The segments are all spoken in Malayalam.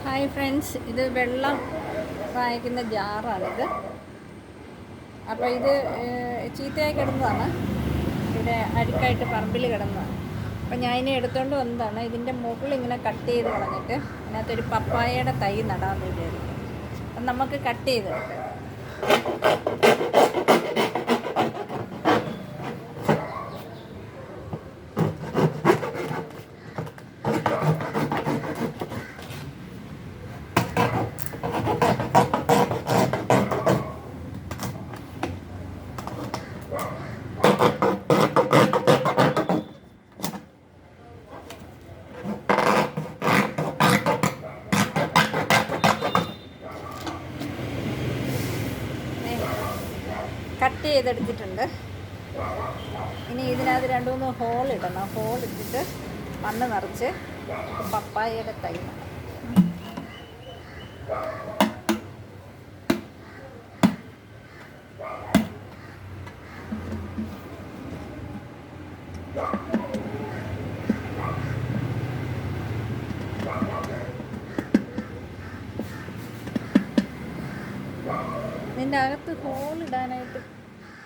ഹായ് ഫ്രണ്ട്സ്, ഇത് വെള്ളം വാങ്ങിക്കുന്ന ജാറാണിത്. അപ്പോൾ ഇത് ചീത്തയായി കിടന്നതാണ്, ഇവിടെ അഴുക്കായിട്ട് പറമ്പിൽ കിടന്നതാണ്. അപ്പോൾ ഞാൻ ഇനി എടുത്തുകൊണ്ട് വന്നതാണ്. ഇതിൻ്റെ മുകളിൽ ഇങ്ങനെ കട്ട് ചെയ്ത് കളഞ്ഞിട്ട് അതിനകത്തൊരു പപ്പായയുടെ തൈ നടാമെന്ന് വിചാരിക്കും. അപ്പം നമുക്ക് കട്ട് ചെയ്തെടുക്കാം. കട്ട് ചെയ്തെടുത്തിട്ടുണ്ട്. ഇനി ഇതിനകത്ത് 2-3 ഹോൾ ഇടണം. ഹോൾ ഇട്ടിട്ട് മണ്ണ് നിറച്ച് പപ്പായയുടെ തൈ നടാം. ഇതിൻ്റെ അകത്ത് ഹോളിടാനായിട്ട്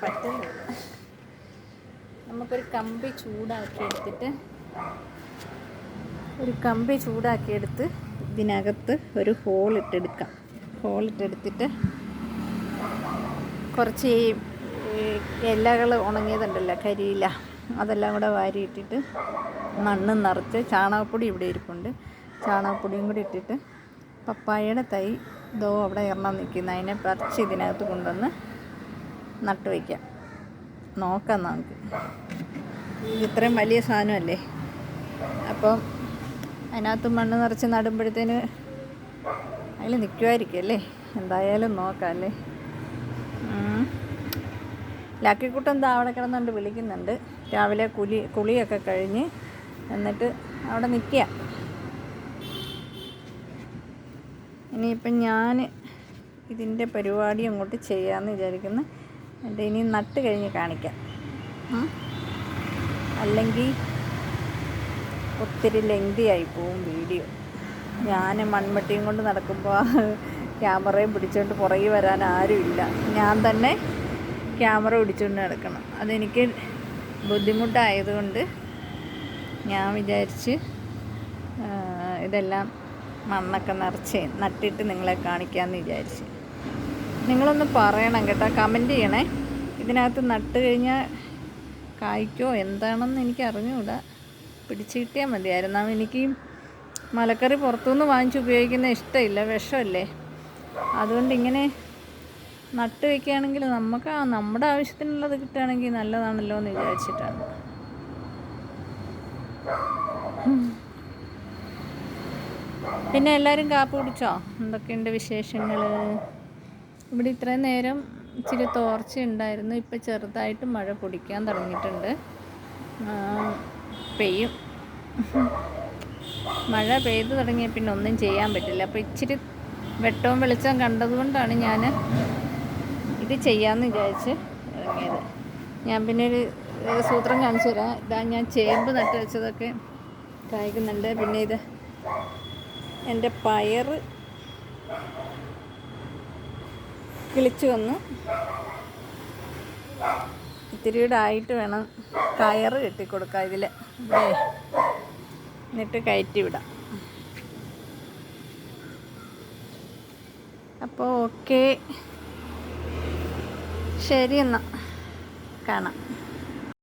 പറ്റുന്നില്ല. നമുക്കൊരു കമ്പി ചൂടാക്കിയെടുത്ത് ഇതിനകത്ത് ഒരു ഹോളിട്ടെടുത്തിട്ട് കുറച്ച് ഈ ഇലകൾ ഉണങ്ങിയതുണ്ടല്ലോ, കരിയില, അതെല്ലാം കൂടെ വാരിയിട്ടിട്ട് മണ്ണ് നിറച്ച് ചാണകപ്പൊടി ഇവിടെ ഇരിപ്പുണ്ട്, ചാണകപ്പൊടിയും കൂടി ഇട്ടിട്ട് പപ്പായയുടെ തൈ ദോ അവിടെ എണ്ണം നിൽക്കുന്ന അതിനെ പറിച്ച് ഇതിനകത്ത് കൊണ്ടുവന്ന് നട്ടു വയ്ക്കാം. നോക്കാം നമുക്ക്. ഇത്രയും വലിയ സാധനമല്ലേ, അപ്പം അതിനകത്ത് മണ്ണ് നിറച്ച് നടുമ്പോഴത്തേന് അതിൽ നിൽക്കുമായിരിക്കും അല്ലേ. എന്തായാലും നോക്കാം അല്ലേ. ലക്കിക്കുട്ടൻ എന്താ അവിടെ കിടന്നുകൊണ്ട് വിളിക്കുന്നുണ്ട്. രാവിലെ കുളിയൊക്കെ കഴിഞ്ഞ് എന്നിട്ട് അവിടെ നിൽക്കുക. ഇനിയിപ്പം ഞാൻ ഇതിൻ്റെ പരിപാടി അങ്ങോട്ട് ചെയ്യാമെന്ന് വിചാരിക്കുന്നു. എന്നിട്ട് ഇനി നട്ട് കഴിഞ്ഞ് കാണിക്കാം. അല്ലെങ്കിൽ ഒത്തിരി ലെങ്തി ആയി പോവും വീഡിയോ. ഞാൻ മൺവെട്ടിയും കൊണ്ട് നടക്കുമ്പോൾ ക്യാമറയും പിടിച്ചുകൊണ്ട് പുറകെ വരാൻ ആരുമില്ല. ഞാൻ തന്നെ ക്യാമറ പിടിച്ചുകൊണ്ട് നടക്കണം. അതെനിക്ക് ബുദ്ധിമുട്ടായതുകൊണ്ട് ഞാൻ വിചാരിച്ച് ഇതെല്ലാം മണ്ണൊക്കെ നിറച്ച് നട്ടിട്ട് നിങ്ങളെ കാണിക്കാമെന്ന് വിചാരിച്ച്. നിങ്ങളൊന്ന് പറയണം കേട്ടോ, കമൻറ്റ് ചെയ്യണേ. ഇതിനകത്ത് നട്ട് കഴിഞ്ഞാൽ കായ്ക്കോ എന്താണെന്ന് എനിക്ക് അറിഞ്ഞുകൂടാ. പിടിച്ച് കിട്ടിയാൽ മതിയായിരുന്നു. എനിക്ക് മലക്കറി പുറത്തുനിന്ന് വാങ്ങിച്ച് ഉപയോഗിക്കുന്ന ഇഷ്ടമില്ല, വിഷമല്ലേ. അതുകൊണ്ട് ഇങ്ങനെ നട്ട് വയ്ക്കുകയാണെങ്കിൽ നമുക്ക് നമ്മുടെ ആവശ്യത്തിനുള്ളത് കിട്ടുകയാണെങ്കിൽ നല്ലതാണല്ലോ എന്ന് വിചാരിച്ചിട്ടാണ്. പിന്നെ എല്ലാവരും കാപ്പി കുടിച്ചോ? എന്തൊക്കെയുണ്ട് വിശേഷങ്ങൾ? ഇവിടെ ഇത്രയും നേരം ഇച്ചിരി തോർച്ച ഉണ്ടായിരുന്നു. ഇപ്പം ചെറുതായിട്ട് മഴ പൊടിക്കാൻ തുടങ്ങിയിട്ടുണ്ട്. പെയ്യും. മഴ പെയ്തു തുടങ്ങിയ പിന്നെ ഒന്നും ചെയ്യാൻ പറ്റില്ല. അപ്പോൾ ഇച്ചിരി വെട്ടവും വെളിച്ചം കണ്ടതുകൊണ്ടാണ് ഞാൻ ഇത് ചെയ്യാമെന്ന് വിചാരിച്ച് ഇറങ്ങിയത്. ഞാൻ പിന്നെ ഒരു സൂത്രം കാണിച്ചു തരാം. ഇതാ ഞാൻ ചേമ്പ് നട്ട് വെച്ചതൊക്കെ കായ്ക്കുന്നുണ്ട്. പിന്നെ ഇത് എൻ്റെ പയർ കിളിച്ചു വന്നു. ഇത്തിരിയുടെ ആയിട്ട് വേണം കയറ് കെട്ടിക്കൊടുക്കാം ഇതിൽ. ഇവിടെ എന്നിട്ട് കയറ്റി വിടാം. അപ്പോൾ ഓക്കെ, ശരി എന്നാൽ കാണാം.